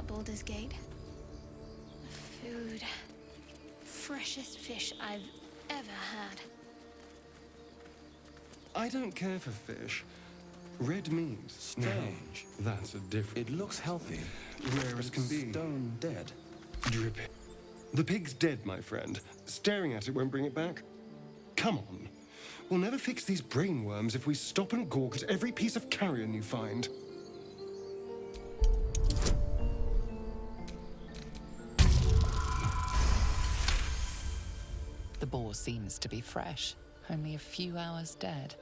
about Baldur's Gate. The food. Freshest fish I've ever had. I don't care for fish. Red meat. Strange. Now, that's a different. It looks healthy. Rare as can be. Stone dead. Dripping. The pig's dead, my friend. Staring at it won't bring it back. Come on. We'll never fix these brainworms if we stop and gawk at every piece of carrion you find. The boar seems to be fresh, only a few hours dead.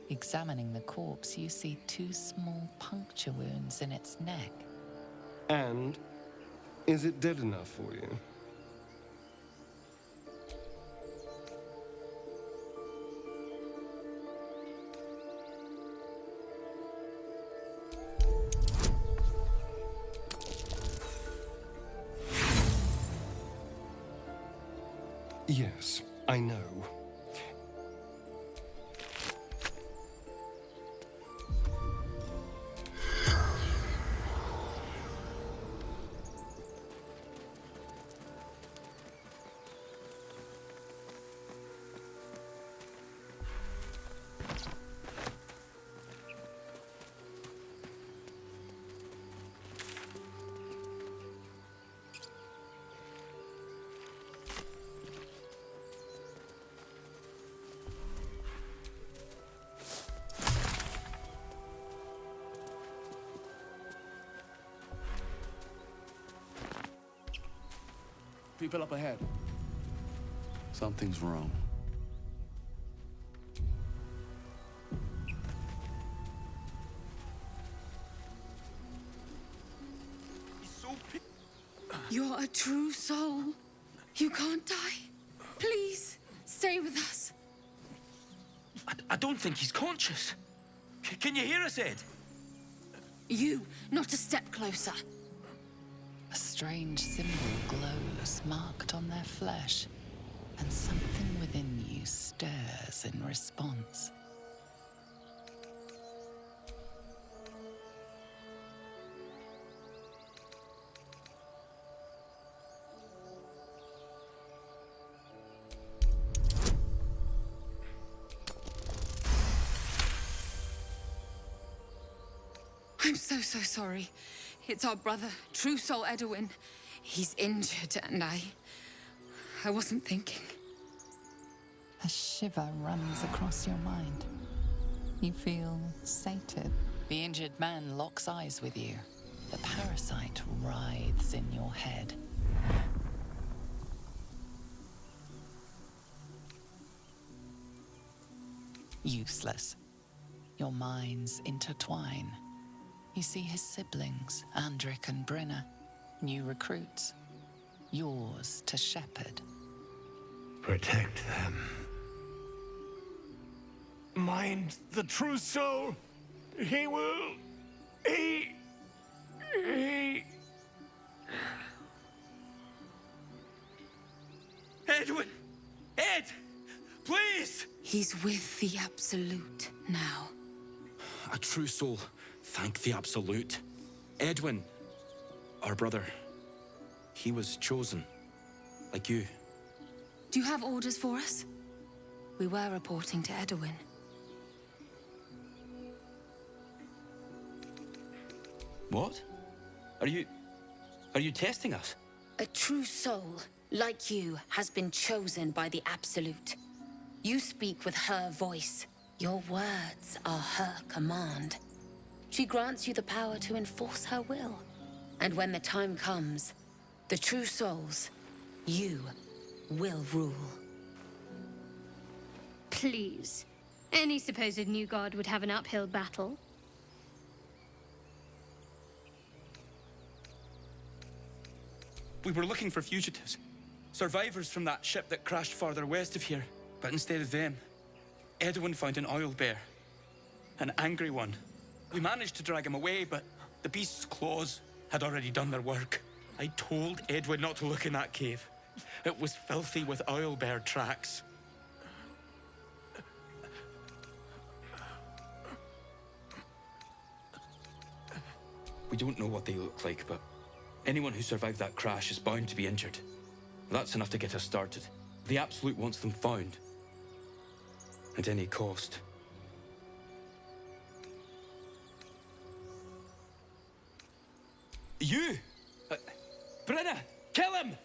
Examining the corpse, you see 2 small puncture wounds in its neck. And is it dead enough for you? Yes, I know. People up ahead. Something's wrong. You're a true soul. You can't die. Please, stay with us. I don't think he's conscious. Can you hear us, Ed? You, not a step closer. A strange symbol glows, marked on their flesh, and something within you stirs in response. I'm so sorry. It's our brother, True Soul Edwin. He's injured and I wasn't thinking. A shiver runs across your mind. You feel sated. The injured man locks eyes with you. The parasite writhes in your head. Useless. Your minds intertwine. You see his siblings, Andric and Brynna, new recruits, yours to shepherd. Protect them. Mind the true soul. He will... He... Edwin! Ed! Please! He's with the Absolute now. A true soul. Thank the Absolute. Edwin, our brother, he was chosen, like you. Do you have orders for us? We were reporting to Edwin. What? Are you testing us? A true soul, like you, has been chosen by the Absolute. You speak with her voice. Your words are her command. She grants you the power to enforce her will. And when the time comes, the true souls, you, will rule. Please. Any supposed new god would have an uphill battle. We were looking for fugitives. Survivors from that ship that crashed farther west of here. But instead of them, Edwin found an oil bear. An angry one. We managed to drag him away, but the beast's claws had already done their work. I told Edwin not to look in that cave. It was filthy with oil bear tracks. We don't know what they look like, but Anyone who survived that crash is bound to be injured. That's enough to get us started. The Absolute wants them found. At any cost. You! Brenna! Kill him!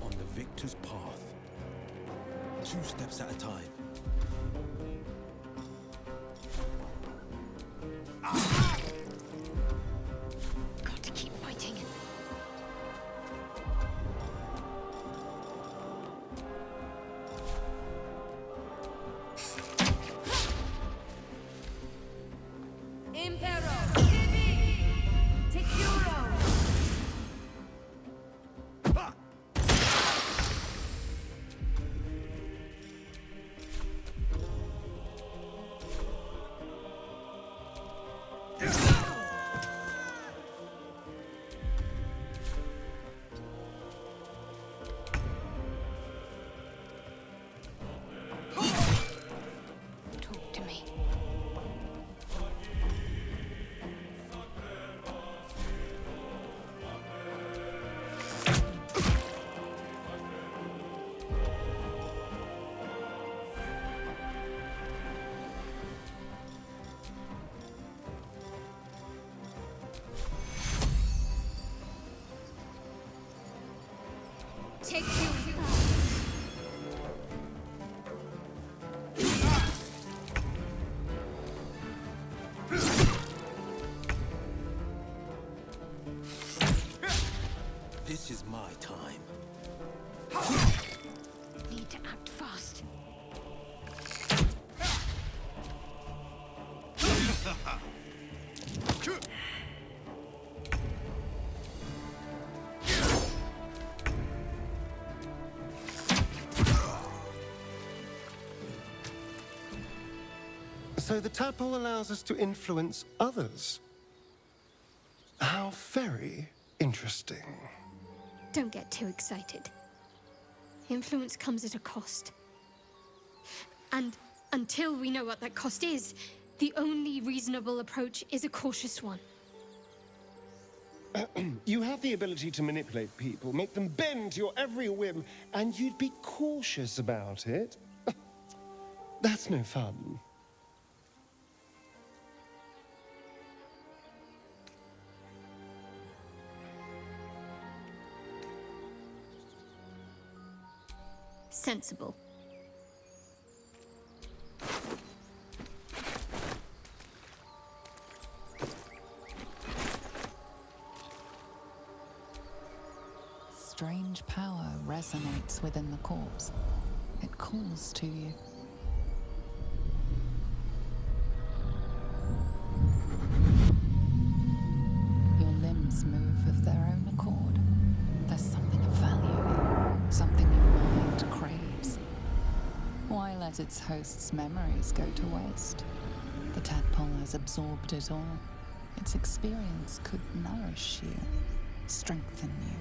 On the victor's path. 2 steps at a time. Got to keep fighting. Impero! Securo! Talk to me. Take you. This is my time. Need to act fast. So the tadpole allows us to influence others. How very interesting. Don't get too excited. Influence comes at a cost. And until we know what that cost is, the only reasonable approach is a cautious one. You have the ability to manipulate people, make them bend to your every whim, and you'd be cautious about it? That's no fun. Sensible. Strange power resonates within the corpse. It calls to you. Your limbs move of their own accord. There's something of value here, something your mind craves. Why let its host's memories go to waste? The tadpole has absorbed it all. Its experience could nourish you, strengthen you.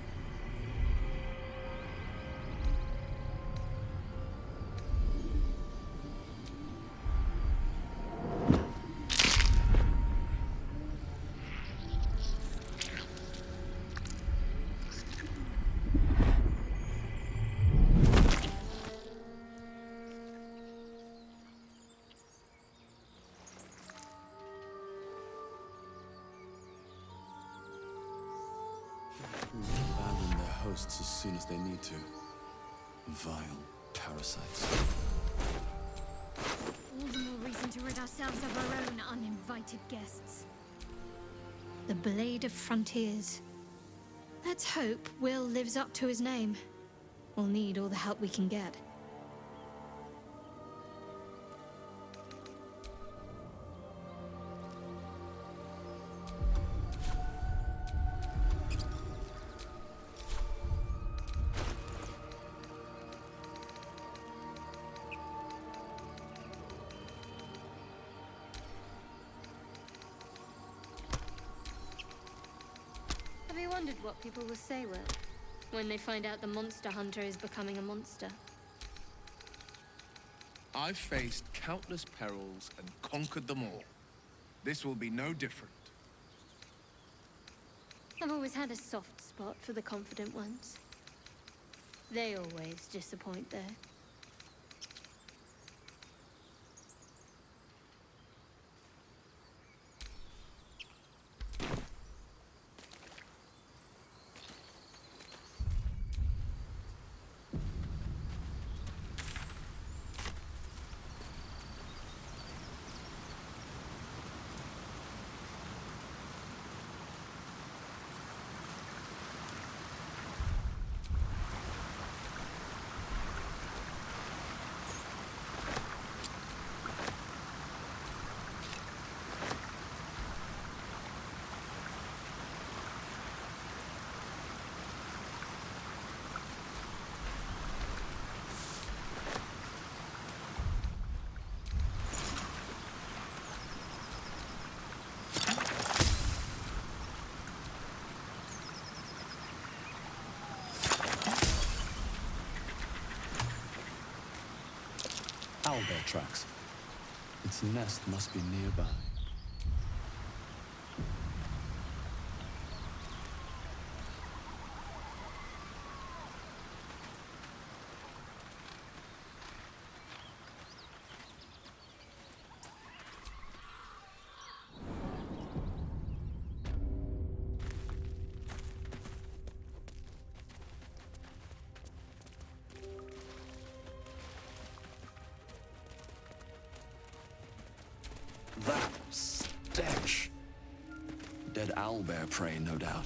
Abandon their hosts as soon as they need to. Vile parasites. All the more reason to rid ourselves of our own uninvited guests. The Blade of Frontiers. Let's hope Will lives up to his name. We'll need all the help we can get. Have you wondered what people will say when they find out the monster hunter is becoming a monster? I've faced countless perils and conquered them all. This will be no different. I've always had a soft spot for the confident ones. They always disappoint, though. Owlbear tracks. Its nest must be nearby. That stench. Dead owlbear prey, no doubt.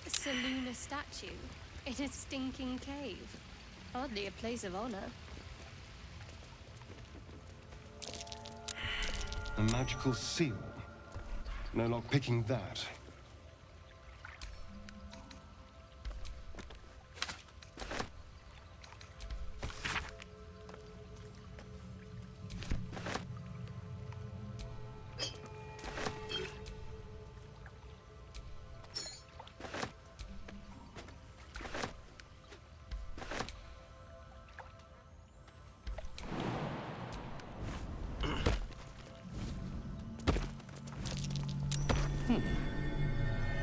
Seluna statue in a stinking cave. Hardly a place of honor. A magical seal. No luck picking that.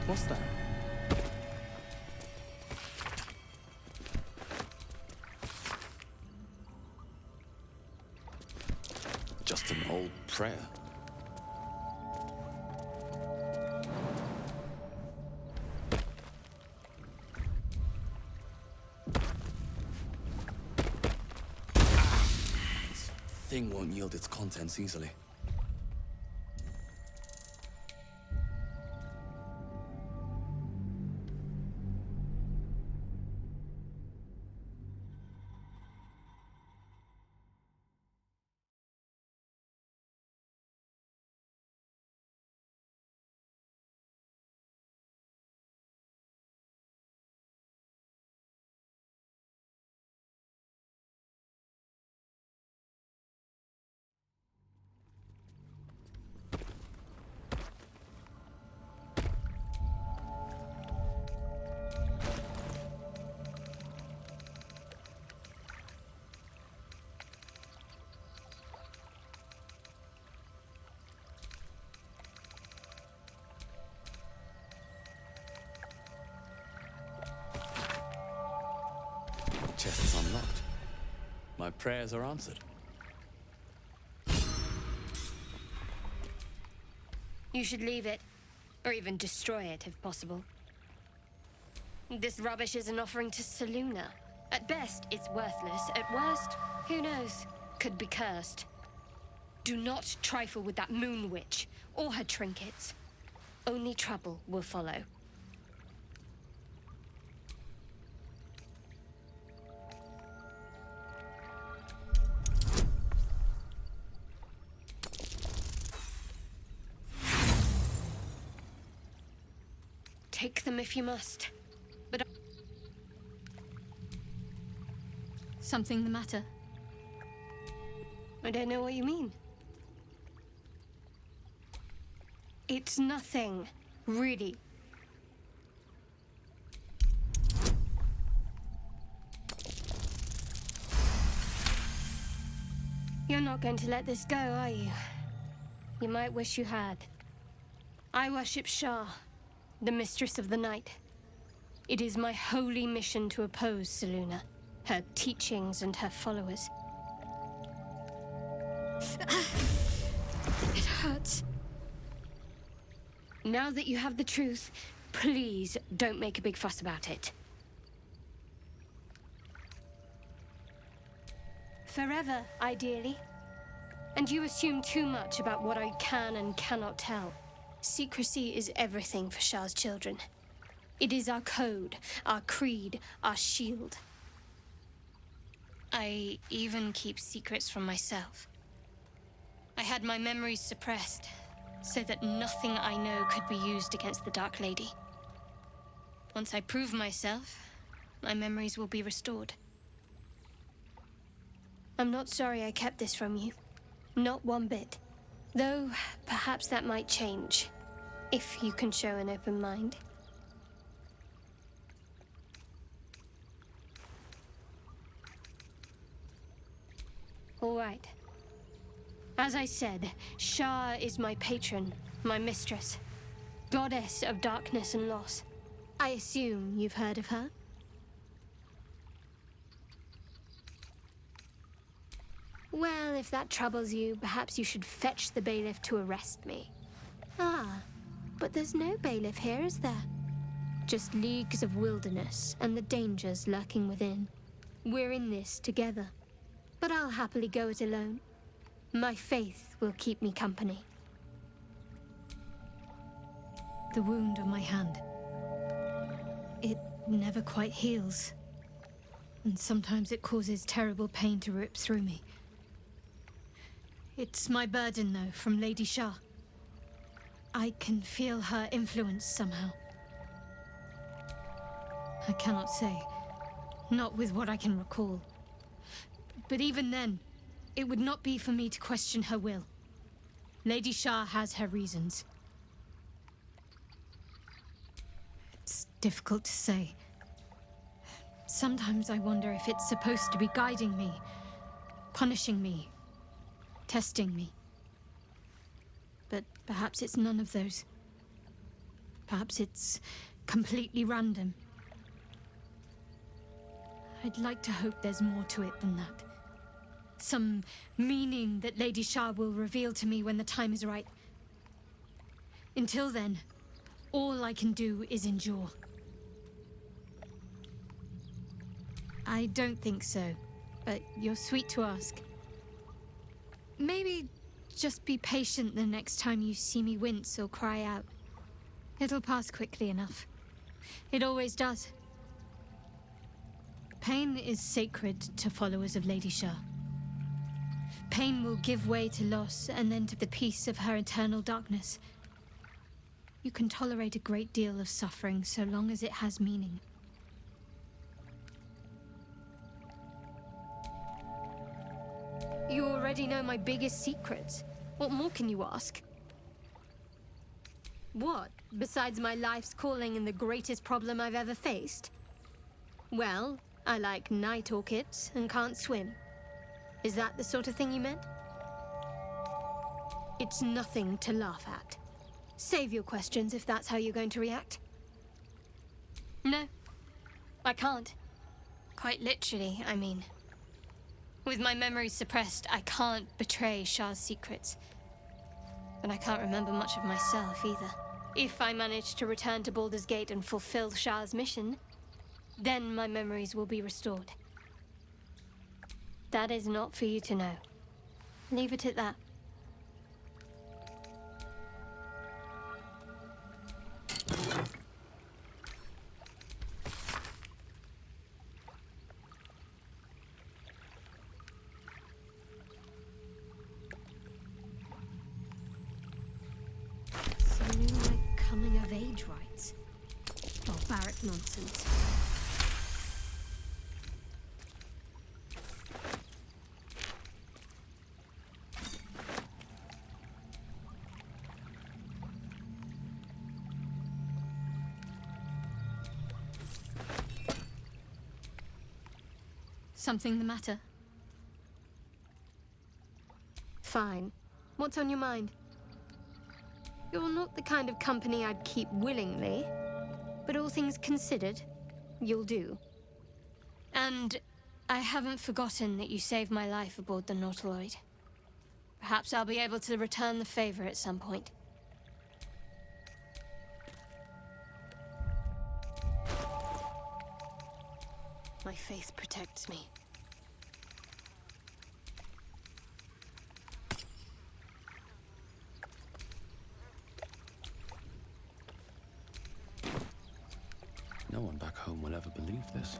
What's that? Just an old prayer. This thing won't yield its contents easily. Chest is unlocked. My prayers are answered. You should leave it, or even destroy it if possible. This rubbish is an offering to Seluna. At best, it's worthless. At worst, who knows? Could be cursed. Do not trifle with that moon witch or her trinkets. Only trouble will follow. Take them if you must. But Something the matter? I don't know what you mean. It's nothing, really. You're not going to let this go, are you? You might wish you had. I worship Shah, the Mistress of the Night. It is my holy mission to oppose Selûne, her teachings and her followers. It hurts. Now that you have the truth, please don't make a big fuss about it. Forever, ideally. And you assume too much about what I can and cannot tell. Secrecy is everything for Shah's children. It is our code, our creed, our shield. I even keep secrets from myself. I had my memories suppressed, so that nothing I know could be used against the Dark Lady. Once I prove myself, my memories will be restored. I'm not sorry I kept this from you. Not one bit. Though, perhaps that might change, if you can show an open mind. All right. As I said, Shah is my patron, my mistress. Goddess of darkness and loss. I assume you've heard of her? Well, if that troubles you, perhaps you should fetch the bailiff to arrest me. Ah, but there's no bailiff here, is there? Just leagues of wilderness and the dangers lurking within. We're in this together. But I'll happily go it alone. My faith will keep me company. The wound on my hand. It never quite heals. And sometimes it causes terrible pain to rip through me. It's my burden, though, from Lady Shah. I can feel her influence somehow. I cannot say. Not with what I can recall. But even then, it would not be for me to question her will. Lady Shah has her reasons. It's difficult to say. Sometimes I wonder if it's supposed to be guiding me, punishing me, testing me. But perhaps it's none of those. Perhaps it's completely random. I'd like to hope there's more to it than that. Some meaning that Lady Shah will reveal to me when the time is right. Until then, all I can do is endure. I don't think so, but you're sweet to ask. Maybe just be patient the next time you see me wince or cry out. It'll pass quickly enough. It always does. Pain is sacred to followers of Lady Shah. Pain will give way to loss and then to the peace of her eternal darkness. You can tolerate a great deal of suffering so long as it has meaning. You already know my biggest secrets. What more can you ask? What, besides my life's calling and the greatest problem I've ever faced? Well, I like night orchids and can't swim. Is that the sort of thing you meant? It's nothing to laugh at. Save your questions if that's how you're going to react. No, I can't. Quite literally, I mean. With my memories suppressed, I can't betray Shah's secrets. But I can't remember much of myself either. If I manage to return to Baldur's Gate and fulfill Shah's mission, then my memories will be restored. That is not for you to know. Leave it at that. Something like coming of age rites. cleric nonsense. Something the matter? Fine. What's on your mind? You're not the kind of company I'd keep willingly, but all things considered, you'll do. And I haven't forgotten that you saved my life aboard the Nautiloid. Perhaps I'll be able to return the favor at some point. My faith protects me. No one back home will ever believe this.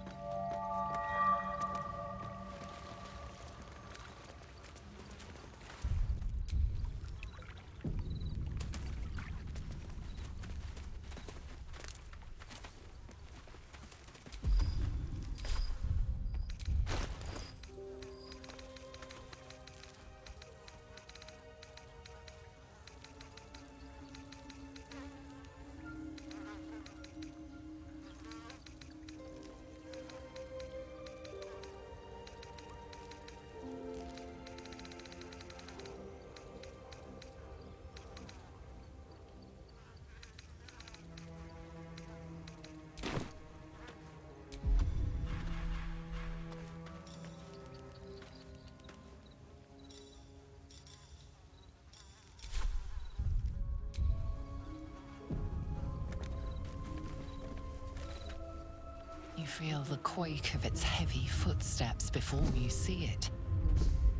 You feel the quake of its heavy footsteps before you see it.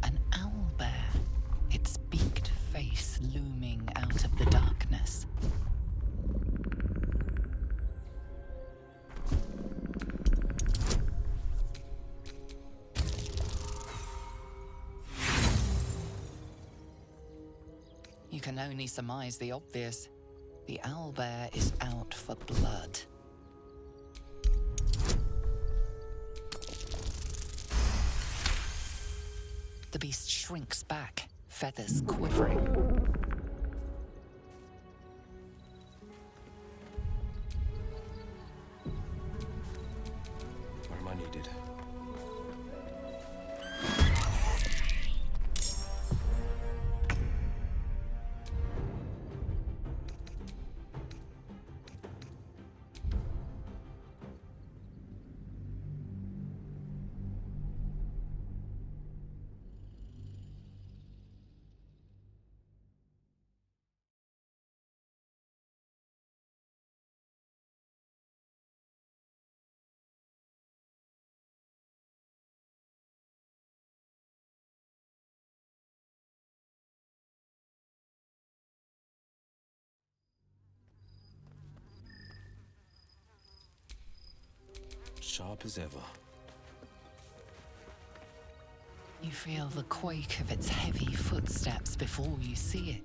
An owlbear, its beaked face looming out of the darkness. You can only surmise the obvious. The owlbear is out for blood. The beast shrinks back, feathers quivering. Where am I needed? Sharp as ever. You feel the quake of its heavy footsteps before you see it.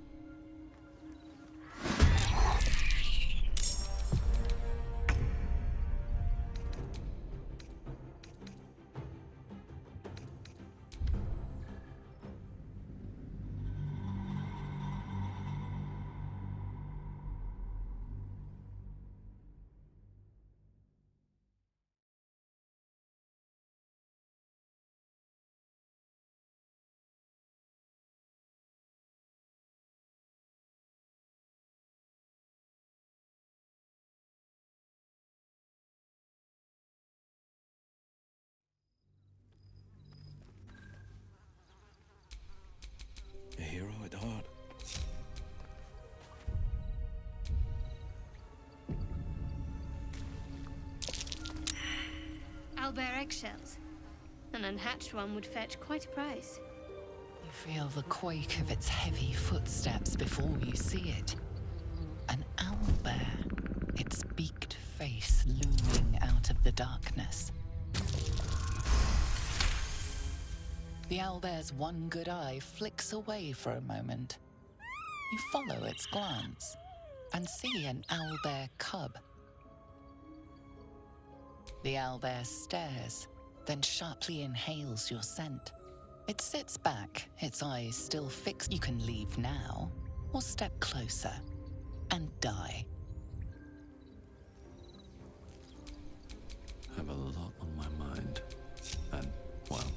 A hero at heart. Owlbear eggshells. An unhatched one would fetch quite a price. You feel the quake of its heavy footsteps before you see it. An owlbear, its beaked face looming out of the darkness. The owlbear's one good eye flicks away for a moment. You follow its glance and see an owlbear cub. The owlbear stares, then sharply inhales your scent. It sits back, its eyes still fixed. You can leave now, or step closer and die. I have a lot on my mind. And, well,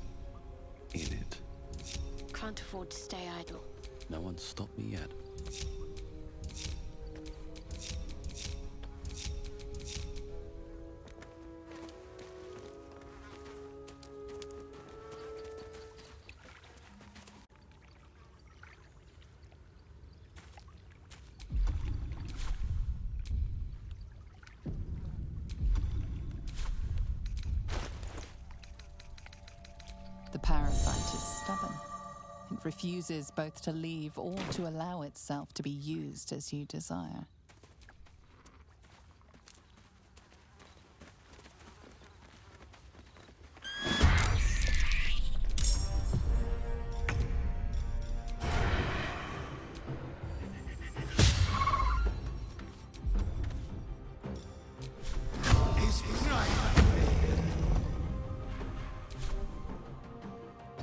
in it. Can't afford to stay idle. No one's stopped me yet. The parasite is stubborn. It refuses both to leave or to allow itself to be used as you desire.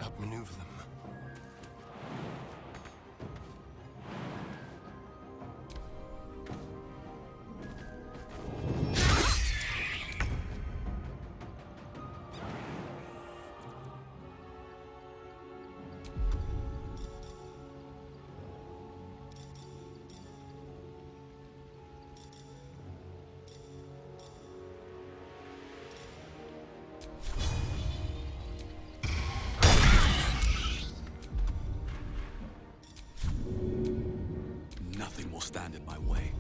Outmaneuver them. Nothing will stand in my way.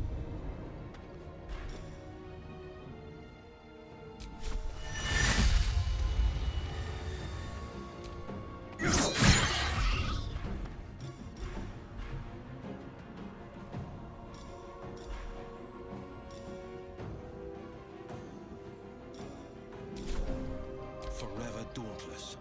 Forever dauntless.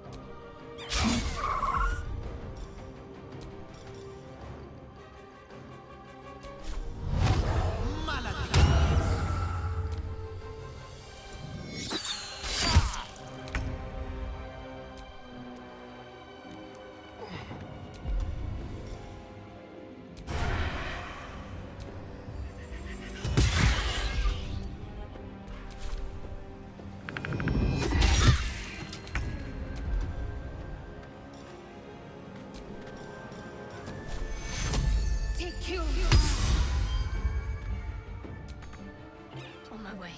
On my way.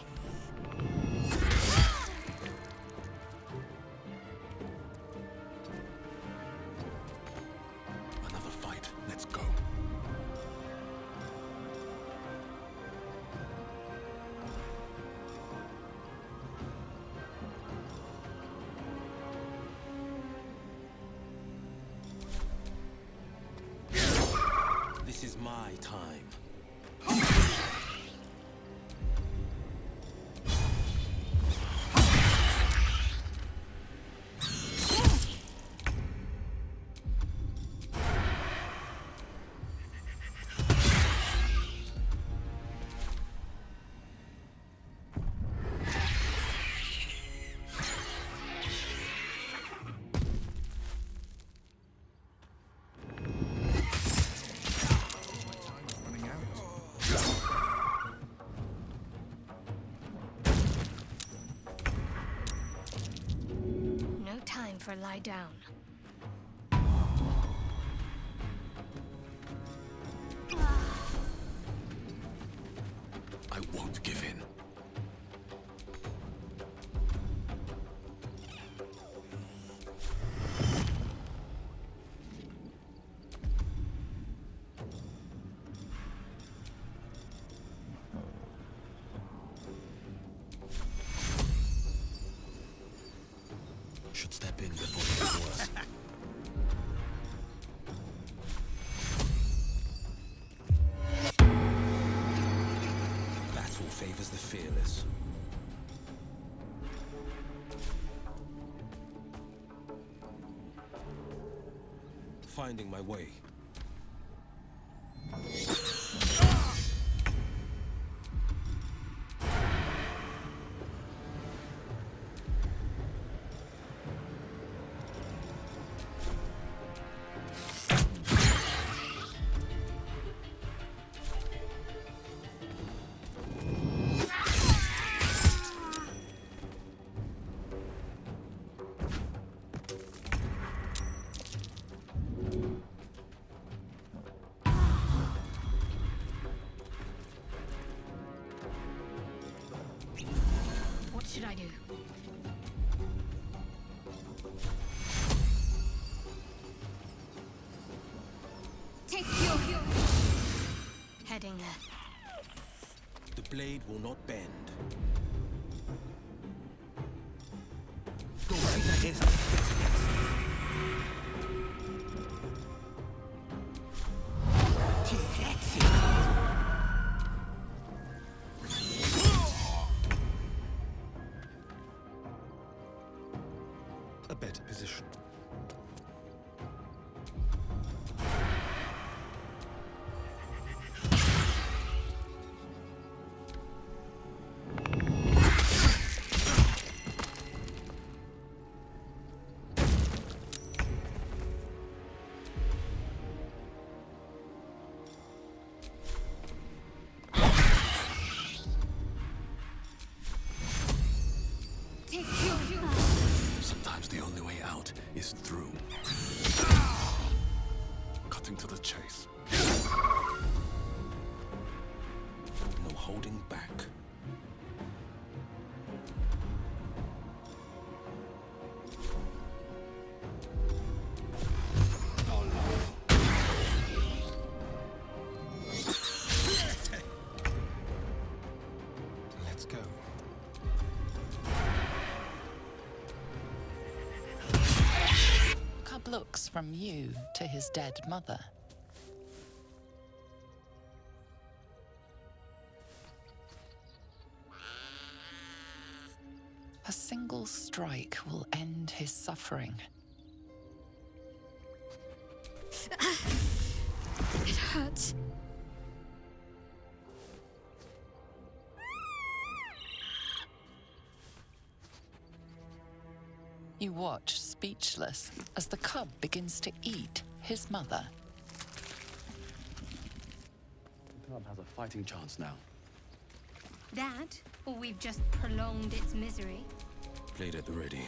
Another fight. Let's go. This is my time. No time for lie down. I won't give in. Should step in before it gets worse. Battle favors the fearless. Finding my way. should I do? Take your... Heading there. The blade will not bend. Don't think that is A better position. Sometimes the only way out is through. Cutting to the chase. no holding back. Let's go. Cub looks from you to his dead mother. A single strike will end his suffering. It hurts. You watch, speechless, as the cub begins to eat his mother. The cub has a fighting chance now. That, or we've just prolonged its misery. Blade at the ready.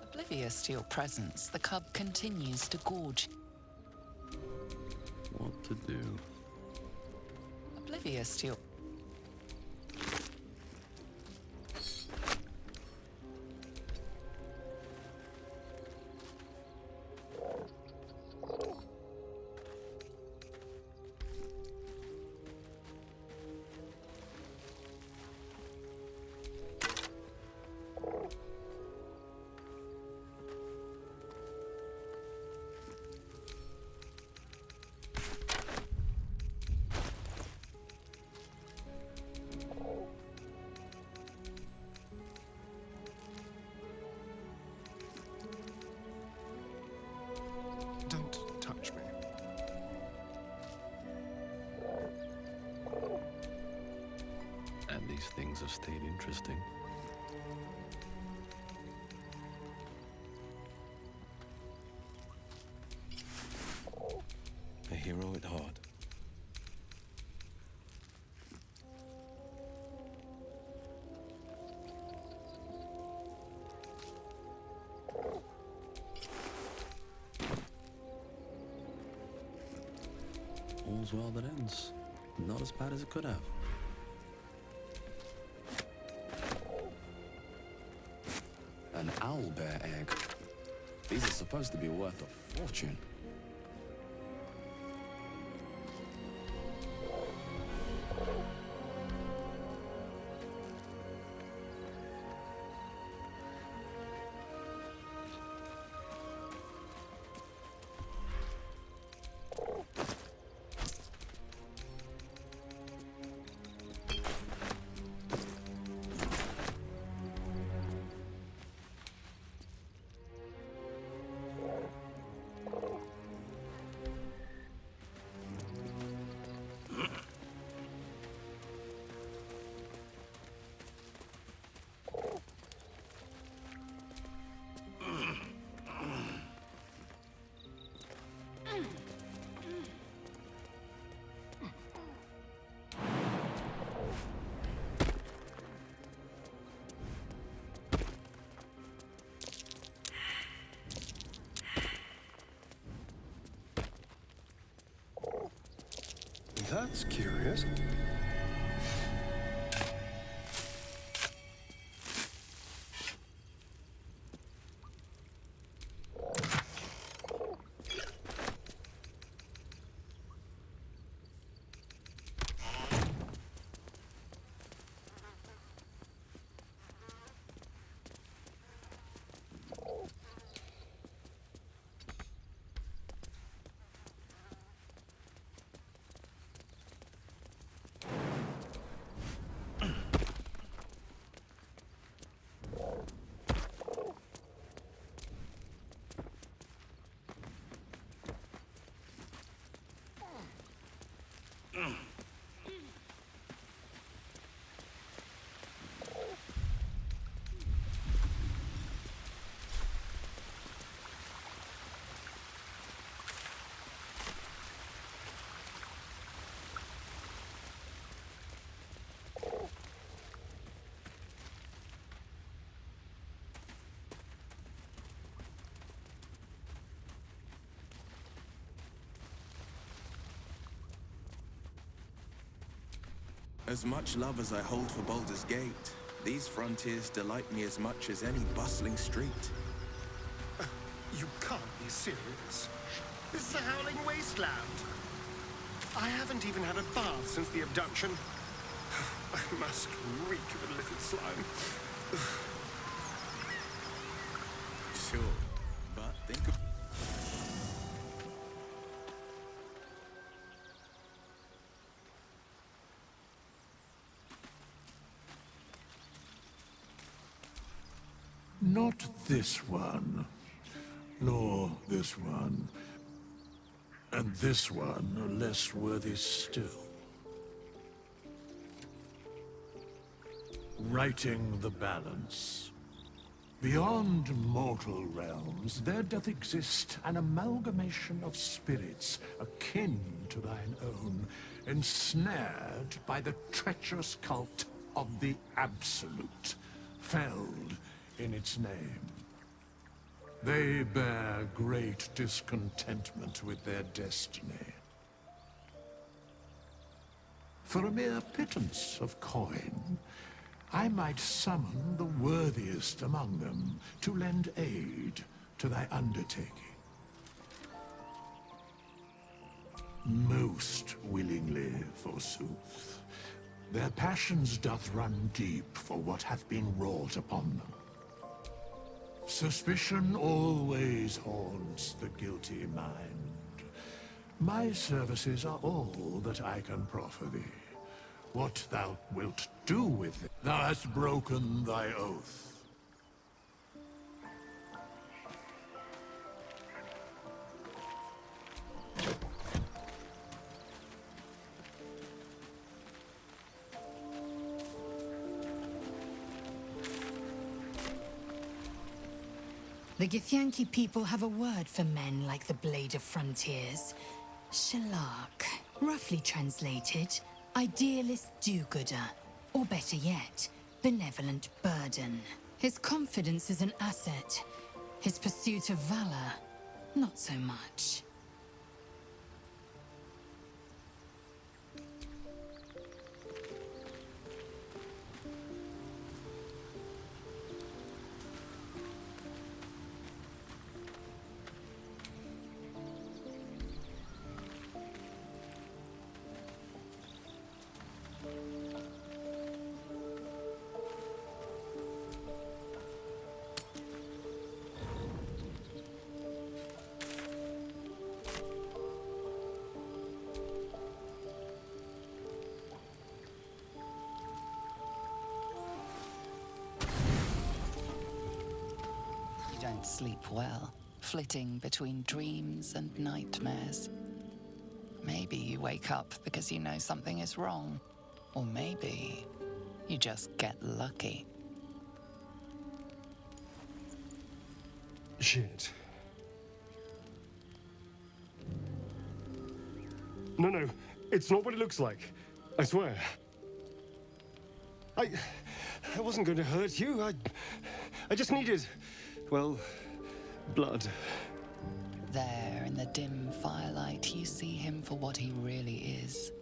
Oblivious to your presence, the cub continues to gorge. What to do? Oblivious to your... Don't touch me. And these things have stayed interesting. A hero at heart. All's well that ends. Not as bad as it could have. An owlbear egg. These are supposed to be worth a fortune. That's curious. As much love as I hold for Baldur's Gate, these frontiers delight me as much as any bustling street. You can't be serious. This is a howling wasteland. I haven't even had a bath since the abduction. I must reek of illicit slime. Sure, but think of... Not this one, nor this one, and this one are less worthy still. Righting the balance. Beyond mortal realms, there doth exist an amalgamation of spirits akin to thine own, ensnared by the treacherous cult of the Absolute, felled in its name. They bear great discontentment with their destiny. For a mere pittance of coin, I might summon the worthiest among them to lend aid to thy undertaking. Most willingly, forsooth. Their passions doth run deep for what hath been wrought upon them. Suspicion always haunts the guilty mind. My services are all that I can proffer thee. What thou wilt do with it, thou hast broken thy oath. The Githyanki people have a word for men like the Blade of Frontiers. Shalak. Roughly translated, idealist do-gooder. Or better yet, benevolent burden. His confidence is an asset. His pursuit of valor, not so much. Don't sleep well, flitting between dreams and nightmares. Maybe you wake up because you know something is wrong, or maybe you just get lucky. Shit. No, it's not what it looks like. I swear. I wasn't going to hurt you. I just needed, well, blood. There, in the dim firelight, you see him for what he really is.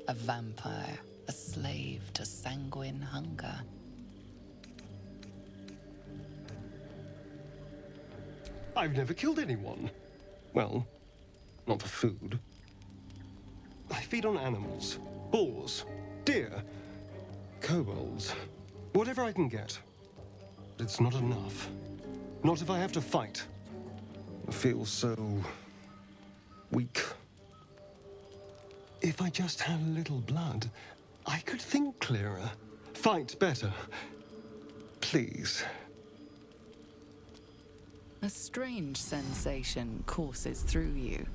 A vampire, a slave to sanguine hunger. I've never killed anyone. Well, not for food. I feed on animals. Boars, deer, kobolds, whatever I can get. But it's not enough. Not if I have to fight. I feel so weak. If I just had a little blood, I could think clearer, fight better. Please. A strange sensation courses through you,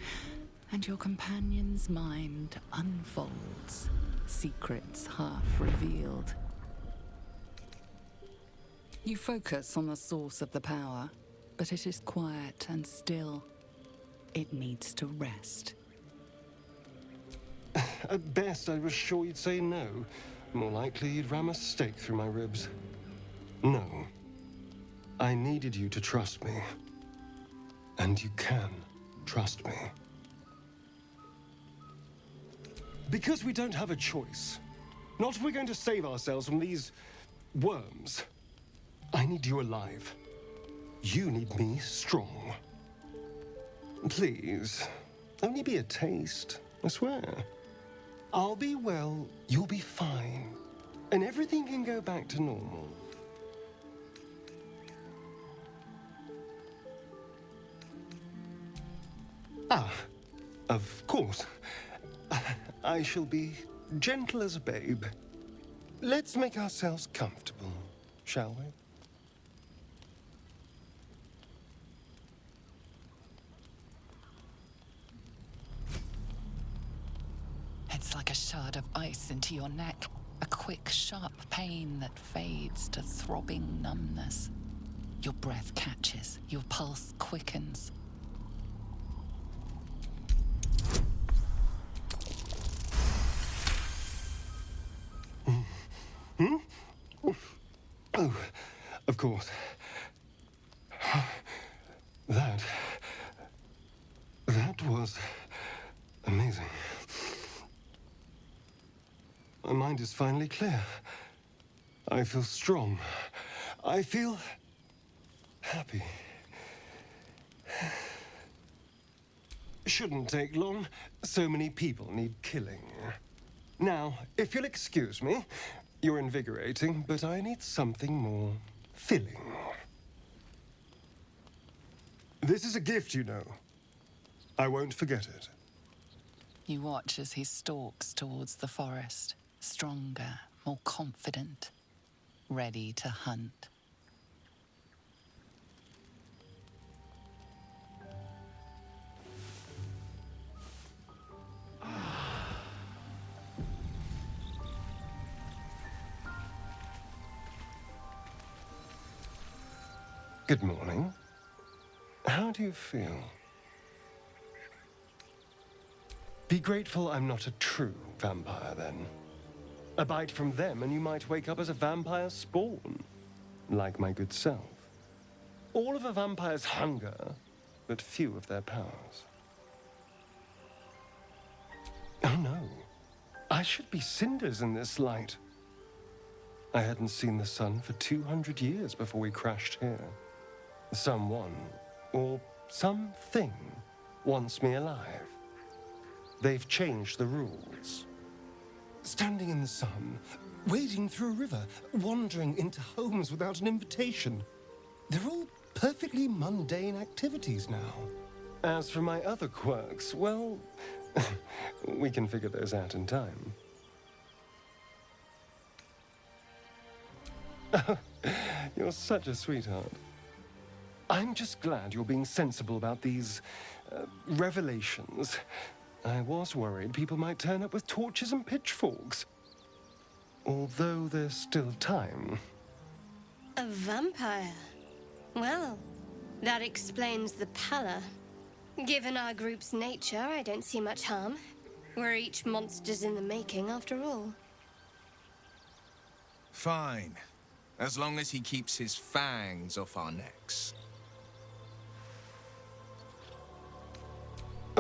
and your companion's mind unfolds, secrets half revealed. You focus on the source of the power, but it is quiet and still. It needs to rest. At best, I was sure you'd say no. More likely, you'd ram a stake through my ribs. No. I needed you to trust me. And you can trust me. Because we don't have a choice. Not if we're going to save ourselves from these worms. I need you alive. You need me strong. Please, only be a taste, I swear. I'll be well, you'll be fine, and everything can go back to normal. Ah, of course. I shall be gentle as a babe. Let's make ourselves comfortable, shall we? It's like a shard of ice into your neck. A quick, sharp pain that fades to throbbing numbness. Your breath catches, your pulse quickens. Oh, of course. That was amazing. My mind is finally clear. I feel strong. I feel happy. Shouldn't take long. So many people need killing. Now, if you'll excuse me, you're invigorating, but I need something more filling. This is a gift, you know. I won't forget it. You watch as he stalks towards the forest, stronger, more confident, ready to hunt. Good morning. How do you feel? Be grateful I'm not a true vampire, then. A bite from them and you might wake up as a vampire spawn, like my good self. All of a vampire's hunger, but few of their powers. Oh no, I should be cinders in this light. I hadn't seen the sun for 200 years before we crashed here. Someone, or something, wants me alive. They've changed the rules. Standing in the sun, wading through a river, wandering into homes without an invitation. They're all perfectly mundane activities now. As for my other quirks, well, we can figure those out in time. You're such a sweetheart. I'm just glad you're being sensible about these revelations. I was worried people might turn up with torches and pitchforks. Although there's still time. A vampire? Well, that explains the pallor. Given our group's nature, I don't see much harm. We're each monsters in the making, after all. Fine. As long as he keeps his fangs off our necks.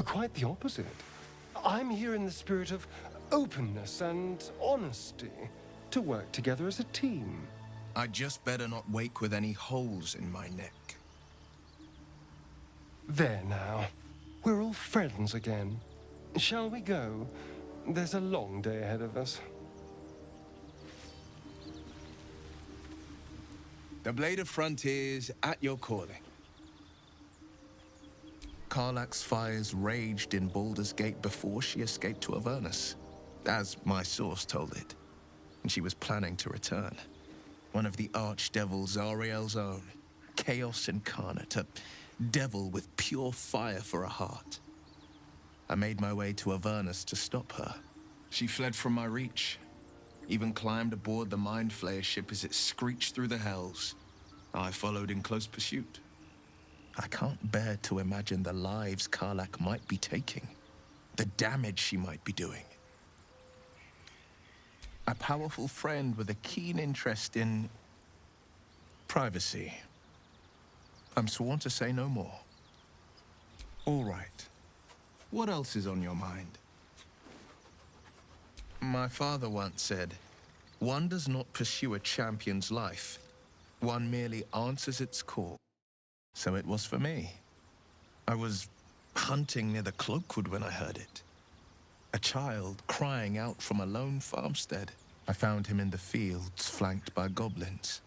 Quite the opposite. I'm here in the spirit of openness and honesty, to work together as a team. I'd just better not wake with any holes in my neck. There now. We're all friends again. Shall we go? There's a long day ahead of us. The Blade of Frontiers at your calling. Karlach's fires raged in Baldur's Gate before she escaped to Avernus, as my source told it. And she was planning to return. One of the archdevil Zariel's own. Chaos incarnate, a devil with pure fire for a heart. I made my way to Avernus to stop her. She fled from my reach. Even climbed aboard the Mind Flayer ship as it screeched through the hells. I followed in close pursuit. I can't bear to imagine the lives Karlach might be taking. The damage she might be doing. A powerful friend with a keen interest in privacy. I'm sworn to say no more. All right. What else is on your mind? My father once said, One does not pursue a champion's life. One merely answers its call. So it was for me. I was hunting near the Cloakwood when I heard it. A child crying out from a lone farmstead. I found him in the fields, flanked by goblins.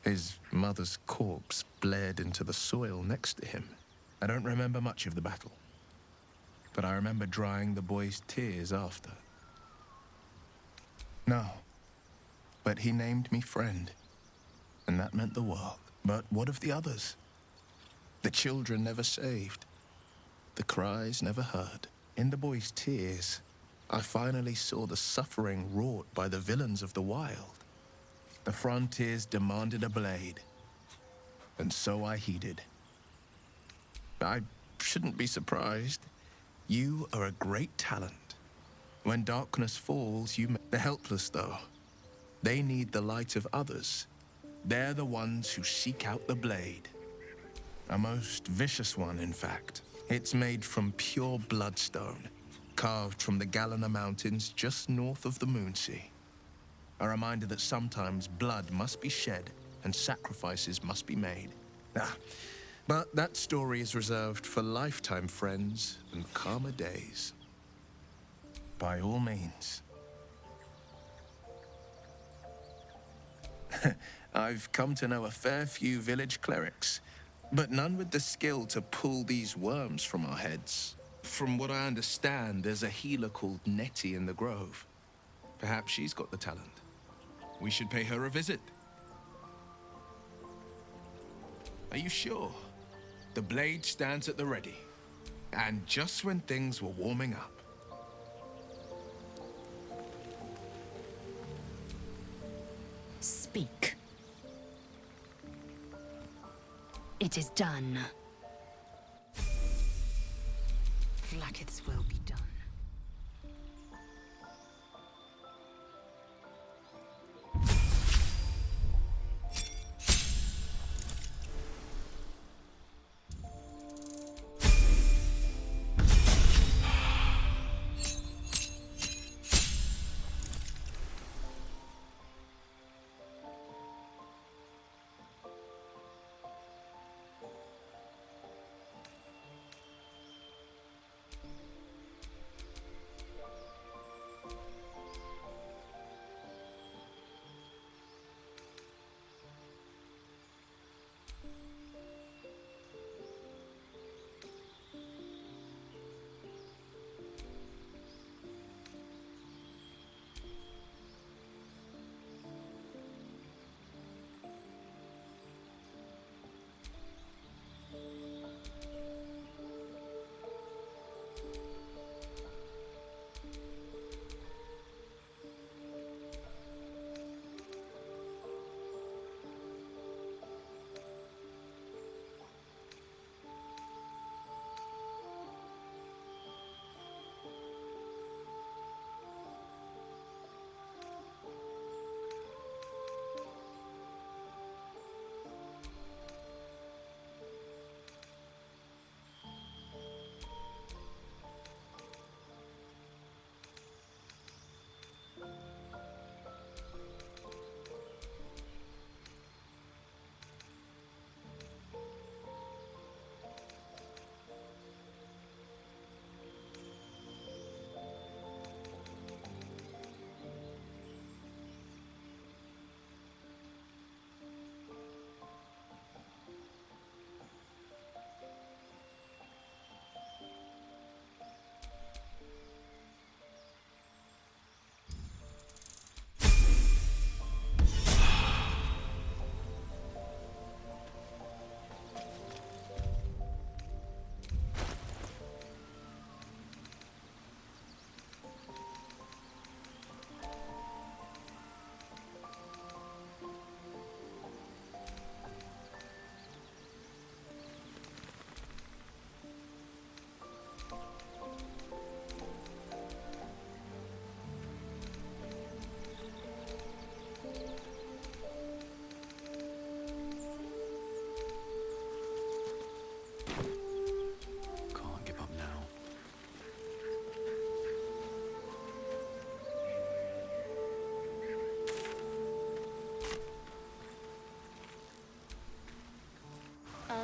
His mother's corpse bled into the soil next to him. I don't remember much of the battle, but I remember drying the boy's tears after. No, but he named me friend, and that meant the world. But what of the others? The children never saved, the cries never heard. In the boy's tears, I finally saw the suffering wrought by the villains of the wild. The frontiers demanded a blade, and so I heeded. I shouldn't be surprised. You are a great talent. When darkness falls, the helpless, though. They need the light of others. They're the ones who seek out the blade. A most vicious one, in fact. It's made from pure bloodstone, carved from the Galena Mountains just north of the Moonsea. A reminder that sometimes blood must be shed and sacrifices must be made. But that story is reserved for lifetime friends and calmer days. By all means. I've come to know a fair few village clerics, but none with the skill to pull these worms from our heads. From what I understand, there's a healer called Nettie in the Grove. Perhaps she's got the talent. We should pay her a visit. Are you sure? The blade stands at the ready. And just when things were warming up. Speak. It is done. Vlaakith's will be done.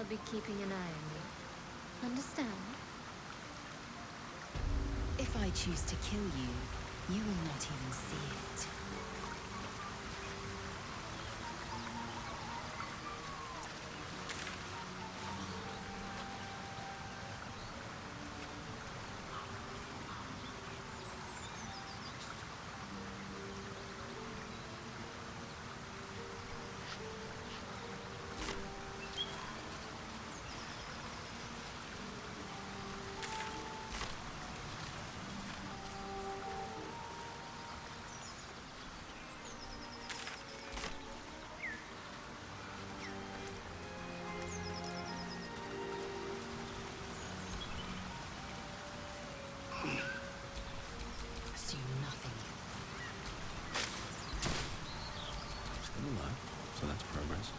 I'll be keeping an eye on you. Understand? If I choose to kill you, you will not even see it. Assume nothing. Still alive, so that's progress.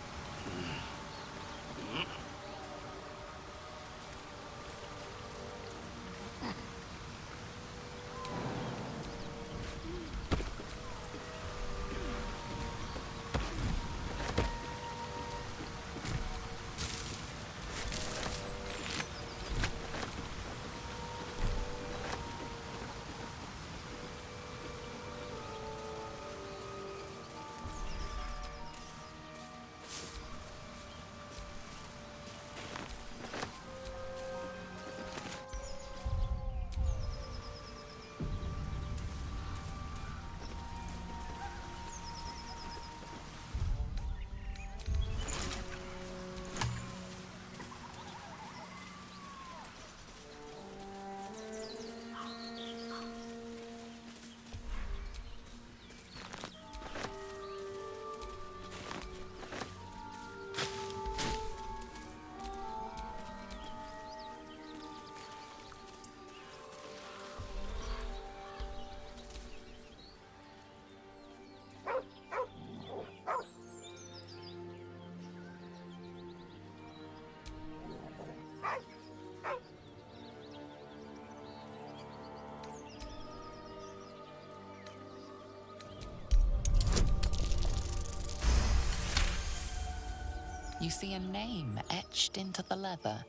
You see a name etched into the leather.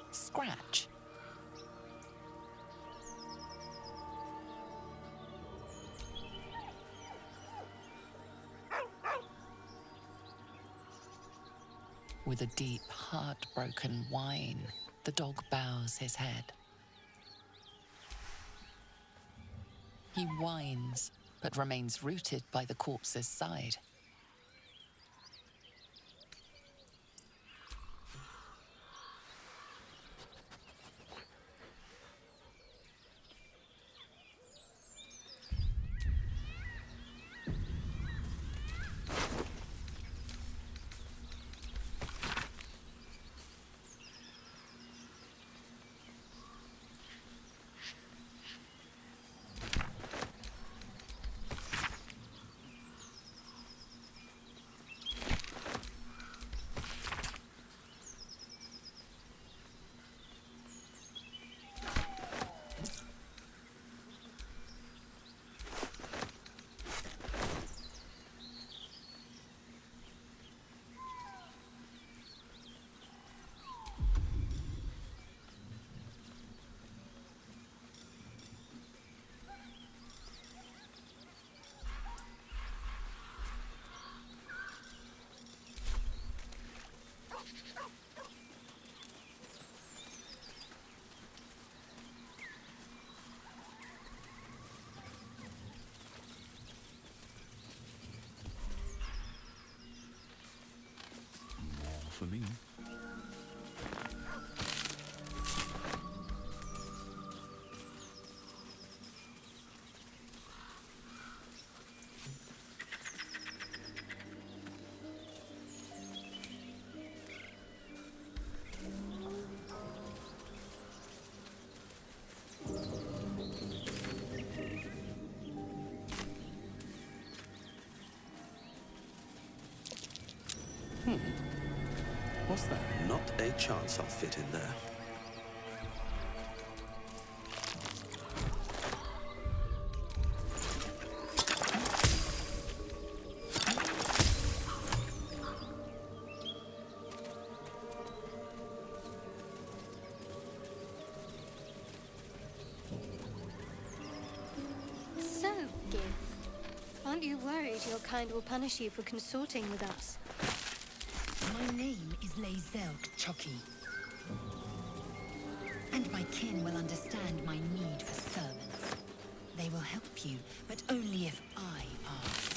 Scratch. With a deep, heartbroken whine, the dog bows his head. He whines, but remains rooted by the corpse's side. For me. What's that? Not a chance I'll fit in there. Aren't you worried your kind will punish you for consorting with us? My name is Lae'zel Chucky. And my kin will understand my need for servants. They will help you, but only if I ask.